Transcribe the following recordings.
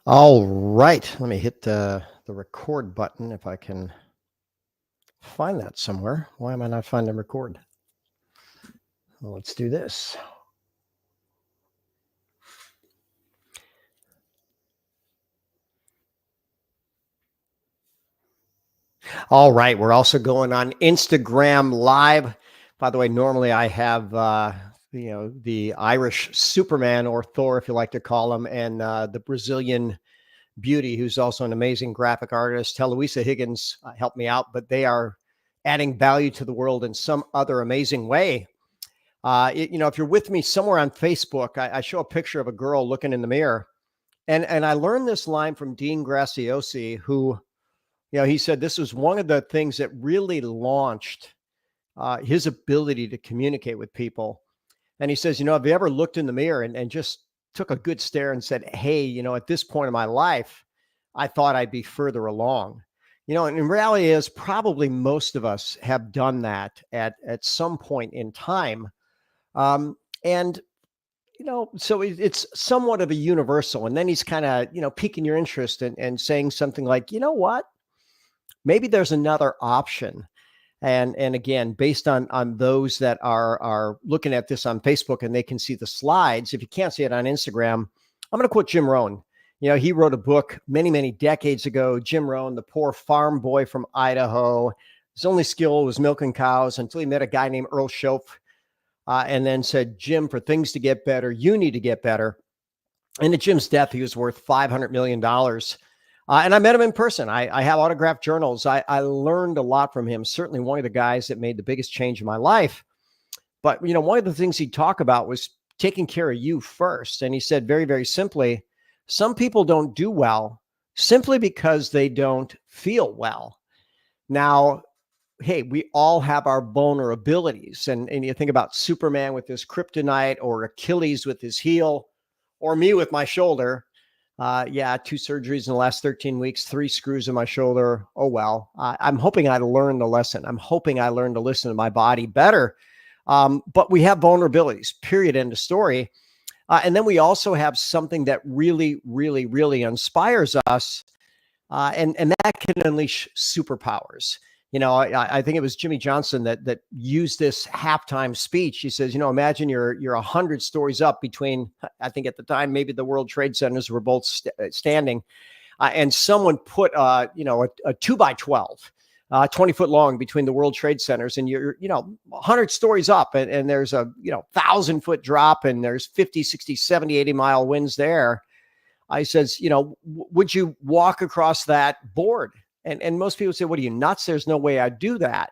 All right, let me hit the record button if I can find that somewhere. Why am I not finding record? Well, let's do this. All right, we're also going on Instagram Live. By the way, normally I have the Irish Superman, or Thor, if you like to call him, and the Brazilian Beauty, who's also an amazing graphic artist. Louisa Higgins helped me out, but they are adding value to the world in some other amazing way. If you're with me somewhere on Facebook, I show a picture of a girl looking in the mirror, and I learned this line from Dean Graciosi, who, he said this was one of the things that really launched his ability to communicate with people. And he says, have you ever looked in the mirror and just took a good stare and said, hey, at this point in my life, I thought I'd be further along. And in reality is probably most of us have done that at some point in time. And so it's somewhat of a universal. And then he's kind of, piquing your interest and saying something like, you know what, maybe there's another option. And again, based on those that are looking at this on Facebook and they can see the slides. If you can't see it on Instagram, I'm going to quote Jim Rohn. He wrote a book many, many decades ago. Jim Rohn, the poor farm boy from Idaho. His only skill was milking cows until he met a guy named Earl Schoaf, and then said, Jim, for things to get better, you need to get better. And at Jim's death, he was worth $500 million. And I met him in person. I have autographed journals. I learned a lot from him. Certainly one of the guys that made the biggest change in my life. But, one of the things he'd talk about was taking care of you first. And he said very, very simply, some people don't do well simply because they don't feel well. Now, hey, we all have our vulnerabilities. And you think about Superman with his kryptonite, or Achilles with his heel, or me with my shoulder. 2 surgeries in the last 13 weeks, 3 screws in my shoulder. Oh, well, I'm hoping I learned the lesson. I'm hoping I learned to listen to my body better. But we have vulnerabilities, period, end of story. And then we also have something that really, really, really inspires us. And that can unleash superpowers. I think it was Jimmy Johnson that used this halftime speech. He says, imagine you're 100 stories up between, I think at the time, maybe the World Trade Centers were both standing, and someone put, a 2x12, 20 foot long between the World Trade Centers, and you're, 100 stories up, and there's a, 1,000-foot drop, and there's 50, 60, 70, 80-mile winds there. I says, would you walk across that board? And most people say, what are you, nuts? There's no way I'd do that.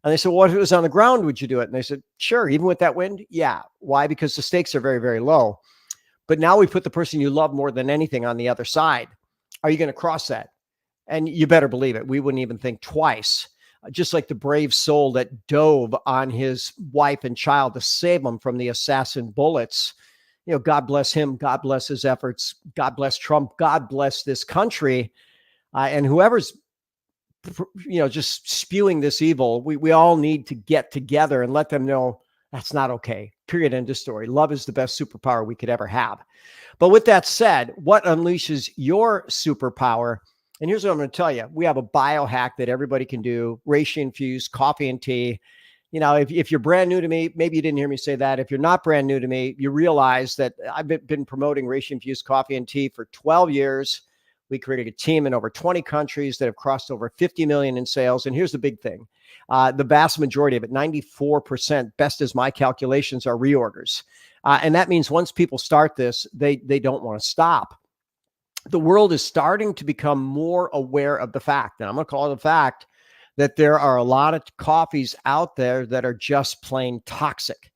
And they said, well, if it was on the ground, would you do it? And they said, sure, even with that wind? Yeah. Why? Because the stakes are very, very low. But now we put the person you love more than anything on the other side. Are you going to cross that? And you better believe it. We wouldn't even think twice. Just like the brave soul that dove on his wife and child to save them from the assassin bullets. God bless him. God bless his efforts. God bless Trump. God bless this country. And whoever's, just spewing this evil, we all need to get together and let them know that's not okay. Period. End of story. Love is the best superpower we could ever have. But with that said, what unleashes your superpower? And here's what I'm going to tell you. We have a biohack that everybody can do. Reishi infused coffee and tea. If you're brand new to me, maybe you didn't hear me say that. If you're not brand new to me, you realize that I've been promoting Reishi infused coffee and tea for 12 years. We created a team in over 20 countries that have crossed over 50 million in sales. And here's the big thing. The vast majority of it, 94%, best as my calculations, are reorders. And that means once people start this, they don't want to stop. The world is starting to become more aware of the fact, and I'm going to call it a fact, that there are a lot of coffees out there that are just plain toxic.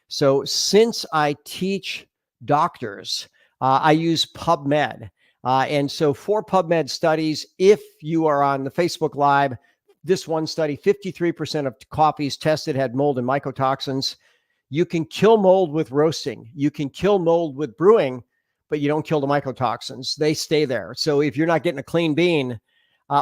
So since I teach doctors, I use PubMed. And so for PubMed studies, if you are on the Facebook Live, this one study, 53% of coffees tested had mold and mycotoxins. You can kill mold with roasting. You can kill mold with brewing, but you don't kill the mycotoxins. They stay there. So if you're not getting a clean bean,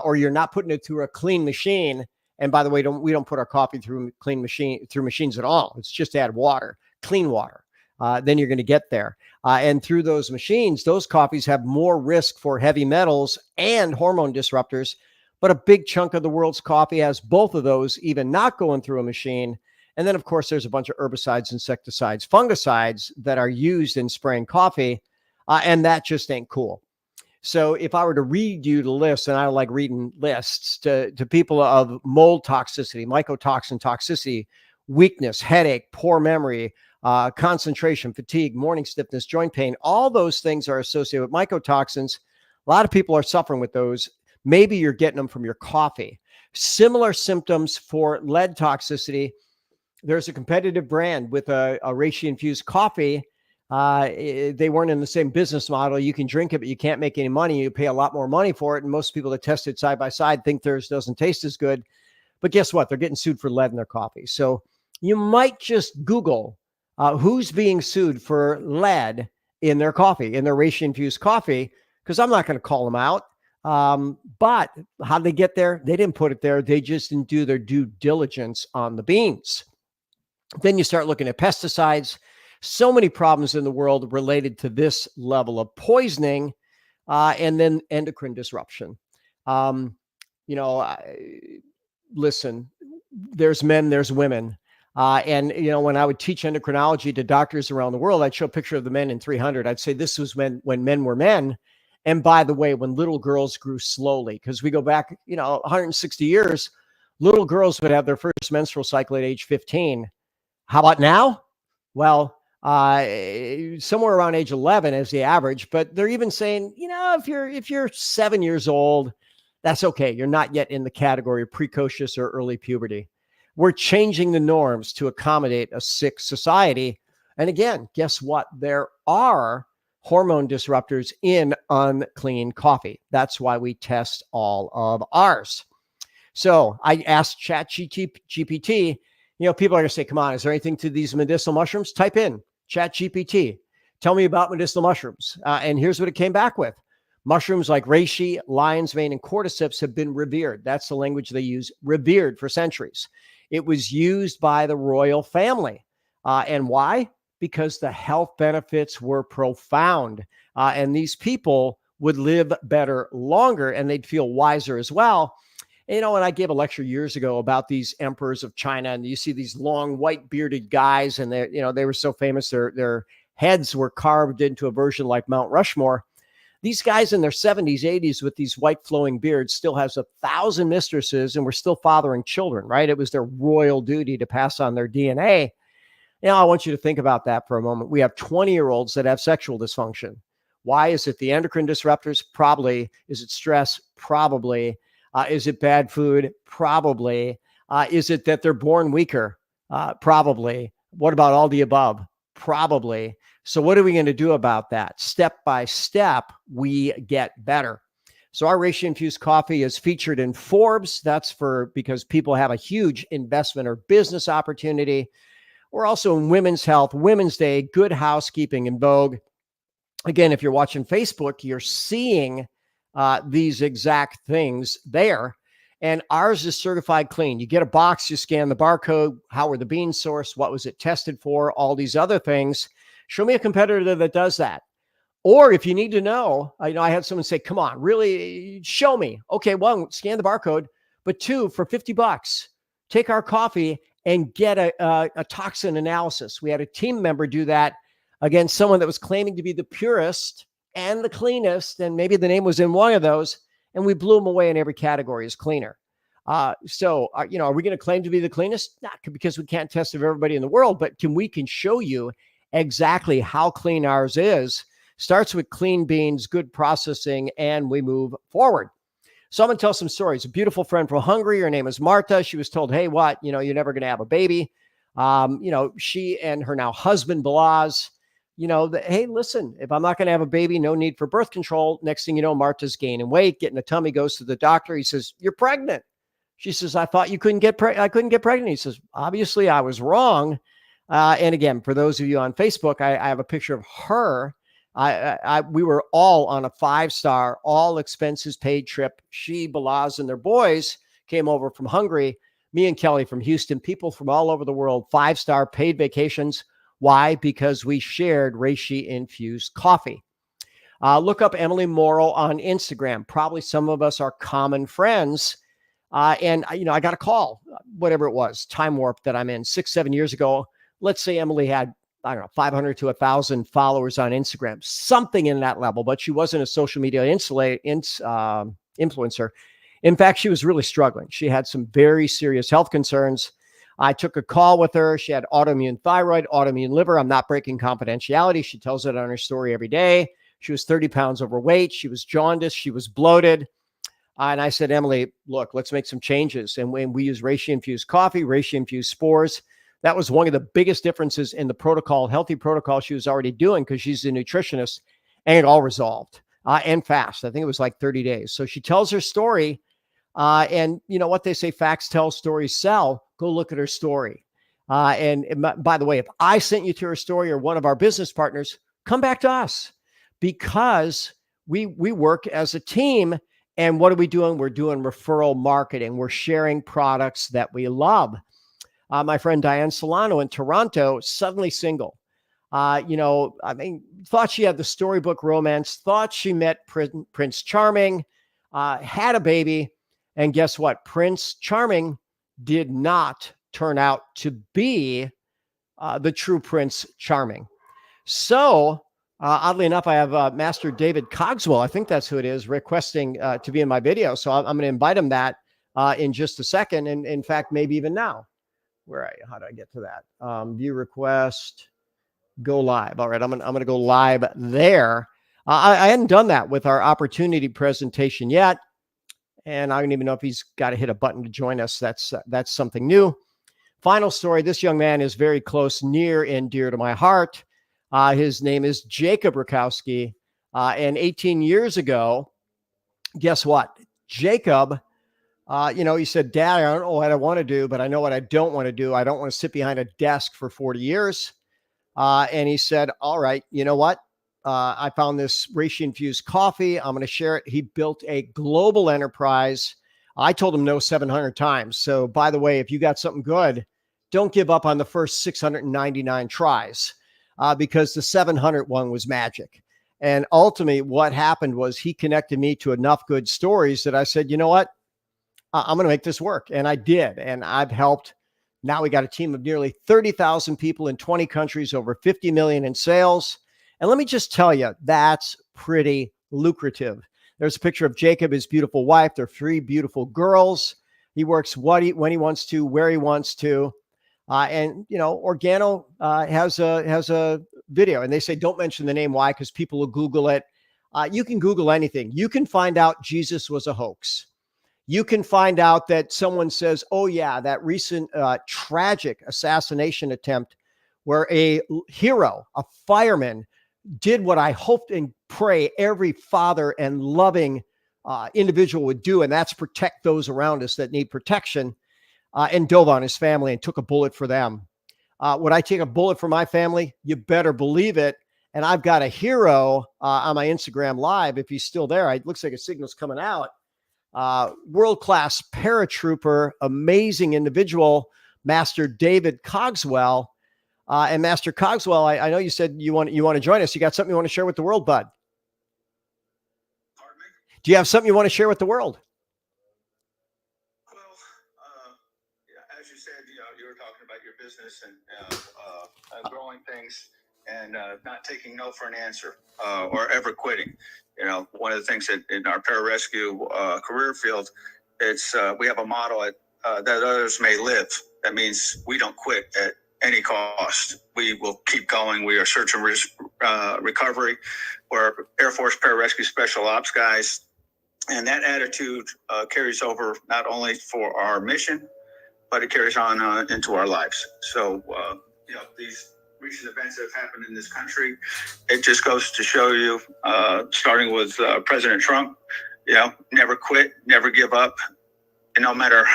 or you're not putting it through a clean machine, and by the way, we don't put our coffee through machines at all. It's just add water, clean water. then you're going to get there. And through those machines, those coffees have more risk for heavy metals and hormone disruptors. But a big chunk of the world's coffee has both of those, even not going through a machine. And then, of course, there's a bunch of herbicides, insecticides, fungicides that are used in spraying coffee. And that just ain't cool. So if I were to read you the list, and I like reading lists to people of mold toxicity, mycotoxin toxicity, weakness, headache, poor memory, concentration, fatigue, morning stiffness, joint pain, all those things are associated with mycotoxins. A lot of people are suffering with those. Maybe you're getting them from your coffee. Similar symptoms for lead toxicity. There's a competitive brand with a reishi-infused coffee. They weren't in the same business model. You can drink it, but you can't make any money. You pay a lot more money for it. And most people that test it side by side think theirs doesn't taste as good. But guess what? They're getting sued for lead in their coffee. So you might just Google who's being sued for lead in their coffee, in their reishi-infused coffee, because I'm not going to call them out. But how did they get there? They didn't put it there. They just didn't do their due diligence on the beans. Then you start looking at pesticides. So many problems in the world related to this level of poisoning, and then endocrine disruption. Listen, there's men, there's women. And when I would teach endocrinology to doctors around the world, I'd show a picture of the men in 300. I'd say this was when men were men. And by the way, when little girls grew slowly, because we go back, 160 years, little girls would have their first menstrual cycle at age 15. How about now? Well, somewhere around age 11 is the average, but they're even saying, if you're 7 years old, that's okay. You're not yet in the category of precocious or early puberty. We're changing the norms to accommodate a sick society. And again, guess what? There are hormone disruptors in unclean coffee. That's why we test all of ours. So I asked ChatGPT, people are going to say, come on, is there anything to these medicinal mushrooms? Type in ChatGPT. Tell me about medicinal mushrooms. And here's what it came back with. Mushrooms like reishi, lion's mane, and cordyceps have been revered. That's the language they use, revered for centuries. It was used by the royal family. And why? Because the health benefits were profound. And these people would live better longer, and they'd feel wiser as well. And I gave a lecture years ago about these emperors of China, and you see these long white bearded guys, and they were so famous. Their heads were carved into a version like Mount Rushmore. These guys in their 70s, 80s with these white flowing beards still has 1,000 mistresses and were still fathering children, right? It was their royal duty to pass on their DNA. I want you to think about that for a moment. We have 20-year-olds that have sexual dysfunction. Why? Is it the endocrine disruptors? Probably. Is it stress? Probably. Is it bad food? Probably. Is it that they're born weaker? Probably. What about all the above? Probably. So what are we going to do about that? Step by step, we get better. So our reishi-infused coffee is featured in Forbes. That's because people have a huge investment or business opportunity. We're also in Women's Health, Women's Day, Good Housekeeping, and Vogue. Again, if you're watching Facebook, you're seeing these exact things there. And ours is certified clean. You get a box, you scan the barcode. How were the beans sourced? What was it tested for? All these other things. Show me a competitor that does that. Or if you need to know, I had someone say, come on, really show me. Okay, one, scan the barcode. But two, for $50, take our coffee and get a toxin analysis. We had a team member do that against someone that was claiming to be the purest and the cleanest, and maybe the name was in one of those, and we blew them away in every category as cleaner. So are we going to claim to be the cleanest? Not because we can't test of everybody in the world, but we can show you exactly how clean ours is. Starts with clean beans, good processing, and we move forward. So I'm going to tell some stories. A beautiful friend from Hungary. Her name is Marta. She was told, hey, you're never going to have a baby. She and her now husband, Balaz, hey, listen, if I'm not going to have a baby, no need for birth control. Next thing you know, Marta's gaining weight, getting a tummy, goes to the doctor. He says, you're pregnant. She says, I thought you couldn't get pregnant. I couldn't get pregnant. He says, obviously I was wrong. And again, for those of you on Facebook, I have a picture of her. We were all on a 5-star, all expenses paid trip. She, Balaz, and their boys came over from Hungary. Me and Kelly from Houston, people from all over the world, 5-star paid vacations. Why? Because we shared reishi infused coffee. Look up Emily Morrow on Instagram. Probably some of us are common friends. And I got a call, whatever it was, time warp that I'm in 6-7 years ago. Let's say Emily had, I don't know, 500 to 1,000 followers on Instagram, something in that level, but she wasn't a social media influencer. In fact, she was really struggling. She had some very serious health concerns. I took a call with her. She had autoimmune thyroid, autoimmune liver. I'm not breaking confidentiality. She tells it on her story every day. She was 30 pounds overweight. She was jaundiced. She was bloated. And I said, Emily, look, let's make some changes. And when we use reishi infused coffee, reishi infused spores, that was one of the biggest differences in the protocol, healthy protocol she was already doing, because she's a nutritionist, and it all resolved and fast. I think it was like 30 days. So she tells her story. And you know what they say, facts tell, stories sell. Go look at her story. And by the way, if I sent you to her story or one of our business partners, come back to us, because we work as a team. And what are we doing? We're doing referral marketing. We're sharing products that we love. My friend Diane Solano in Toronto, suddenly single. Thought she had the storybook romance, thought she met Prince Charming, had a baby. And guess what? Prince Charming did not turn out to be the true Prince Charming. So oddly enough, I have Master David Cogswell, I think that's who it is, requesting to be in my video. So I'm going to invite him that in just a second. And in fact, maybe even now. How do I get to that? View request, go live. All right, I'm going to go live there. I hadn't done that with our opportunity presentation yet. And I don't even know if he's got to hit a button to join us. That's something new. Final story. This young man is very close, near and dear to my heart. His name is Jacob Rakowski. And 18 years ago, guess what? Jacob, he said, Dad, I don't know what I want to do, but I know what I don't want to do. I don't want to sit behind a desk for 40 years. And he said, all right, you know what? I found this reishi infused coffee. I'm going to share it. He built a global enterprise. I told him no 700 times. So by the way, if you got something good, don't give up on the first 699 tries. Because the 700 one was magic. And ultimately what happened was he connected me to enough good stories that I said, you know what, I'm going to make this work. And I did. And I've helped. Now we got a team of nearly 30,000 people in 20 countries, over 50 million in sales. And let me just tell you, that's pretty lucrative. There's a picture of Jacob, his beautiful wife, their 3 beautiful girls. He works when he wants to, where he wants to. Organo has a video, and they say, don't mention the name. Why? Because people will Google it. You can Google anything. You can find out Jesus was a hoax. You can find out that someone says, oh yeah, that recent tragic assassination attempt where a hero, a fireman, did what I hoped and pray every father and loving individual would do. And that's protect those around us that need protection. And dove on his family and took a bullet for them. Would I take a bullet for my family? You better believe it. And I've got a hero on my Instagram live. If he's still there, it looks like a signal's coming out. World-class paratrooper, amazing individual, Master David Cogswell. And Master Cogswell, I know you said you want to join us. You got something you want to share with the world, bud? Pardon me? Do you have something you want to share with the world? As you said, you were talking about your business and growing things and not taking no for an answer or ever quitting. One of the things that in our pararescue career field, it's we have a motto that others may live. That means we don't quit at any cost. We will keep going. We are search and recovery. We're Air Force pararescue special ops guys. And that attitude carries over not only for our mission, but it carries on into our lives. So, these recent events that have happened in this country, it just goes to show you, starting with President Trump, never quit, never give up. And no matter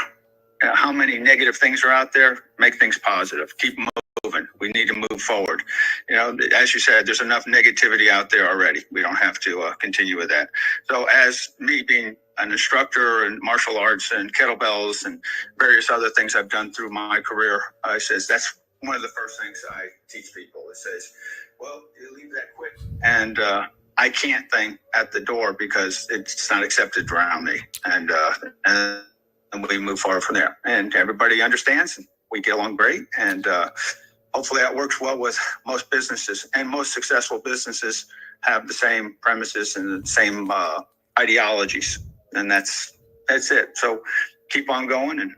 how many negative things are out there, make things positive. Keep moving. We need to move forward. As you said, there's enough negativity out there already. We don't have to continue with that. So as me being an instructor in martial arts and kettlebells and various other things I've done through my career, I says that's one of the first things I teach people. It says, well, you leave that quick. And I can't thing at the door because it's not accepted around me. And we move forward from there. And everybody understands, and we get along great. And hopefully that works well with most businesses. And most successful businesses have the same premises and the same ideologies. And that's it. So keep on going. And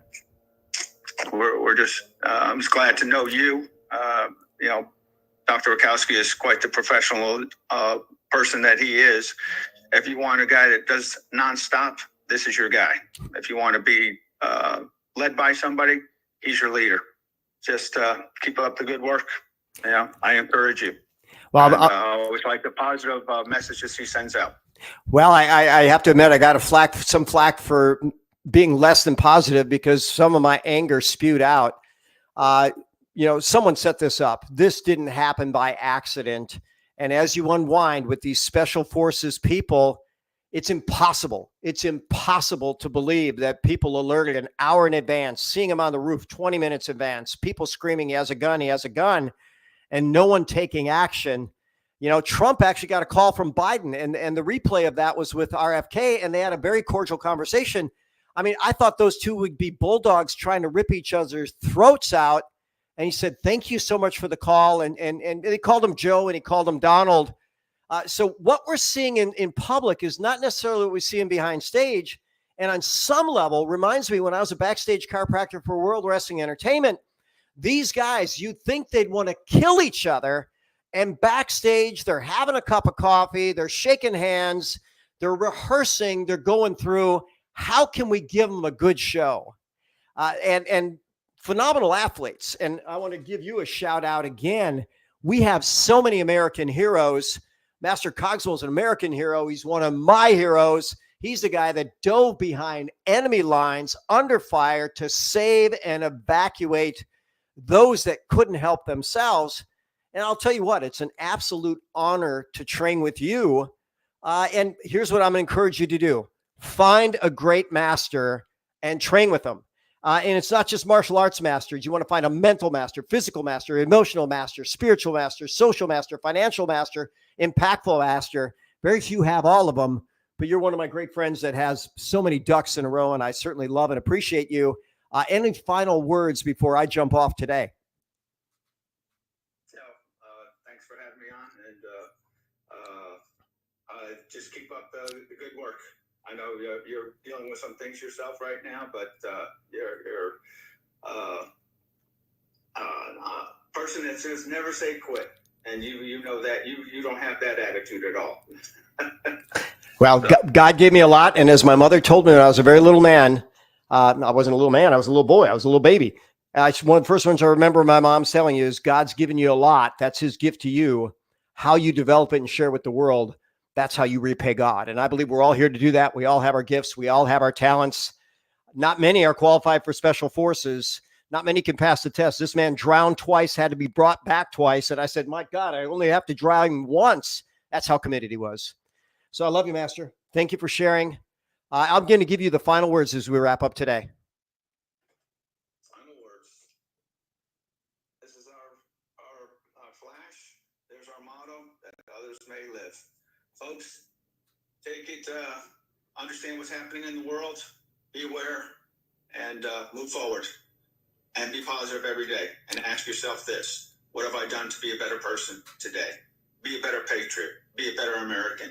we're just, I'm just glad to know you. You know, Dr. Rakowski is quite the professional person that he is. If you want a guy that does nonstop, this is your guy. If you want to be led by somebody, he's your leader. Just keep up the good work. You know, I encourage you. Well, I always like the positive messages he sends out. Well, I have to admit, I got some flack for being less than positive because some of my anger spewed out. You know, someone set this up. This didn't happen by accident. And as you unwind with these special forces people, it's impossible. It's impossible to believe that people alerted an hour in advance, seeing him on the roof 20 minutes in advance, people screaming, he has a gun, and no one taking action. You know, Trump actually got a call from Biden, and the replay of that was with RFK, and they had a very cordial conversation. I mean, I thought those two would be bulldogs trying to rip each other's throats out. And he said, thank you so much for the call. And they called him Joe and he called him Donald. So what we're seeing in public is not necessarily what we see in behind stage. And on some level, reminds me when I was a backstage chiropractor for World Wrestling Entertainment, these guys, you'd think they'd want to kill each other. And backstage, they're having a cup of coffee, they're shaking hands, they're rehearsing, they're going through, how can we give them a good show? And phenomenal athletes. And I want to give you a shout out again. We have so many American heroes. Master Cogswell's an American hero. He's one of my heroes. He's the guy that dove behind enemy lines under fire to save and evacuate those that couldn't help themselves. And I'll tell you what, it's an absolute honor to train with you. And here's what I'm going to encourage you to do. Find a great master and train with them. And it's not just martial arts masters. You want to find a mental master, physical master, emotional master, spiritual master, social master, financial master, impactful master. Very few have all of them, but you're one of my great friends that has so many ducks in a row, and I certainly love and appreciate you. Any final words before I jump off today? Thanks for having me on, and just keep up the good work. I know you're dealing with some things yourself right now, but you're a person that says never say quit, and you know that you don't have that attitude at all. Well, so. God gave me a lot, and as my mother told me when I was a very little man, I wasn't a little man, I was a little boy, I was a little baby. One of the first ones I remember my mom's telling you is God's given you a lot. That's his gift to you. How you develop it and share with the world, that's how you repay God. And I believe we're all here to do that. We all have our gifts. We all have our talents. Not many are qualified for special forces. Not many can pass the test. This man drowned twice, had to be brought back twice. And I said, my God, I only have to drown once. That's how committed he was. So I love you, Master. Thank you for sharing. I'm going to give you the final words as we wrap up today. Final words. This is our flash. There's our motto that others may live. Folks, take it, understand what's happening in the world, be aware, and move forward. And be positive every day. And ask yourself this: what have I done to be a better person today? Be a better patriot. Be a better American.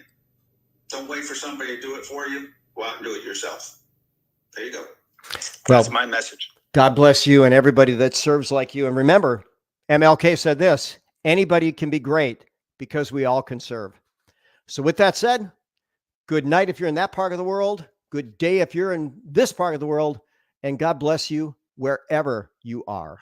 Don't wait for somebody to do it for you. Go out and do it yourself. There you go. That's my message. God bless you and everybody that serves like you. And remember, MLK said this: anybody can be great because we all can serve. So with that said, good night if you're in that part of the world. Good day if you're in this part of the world. And God bless you wherever you are.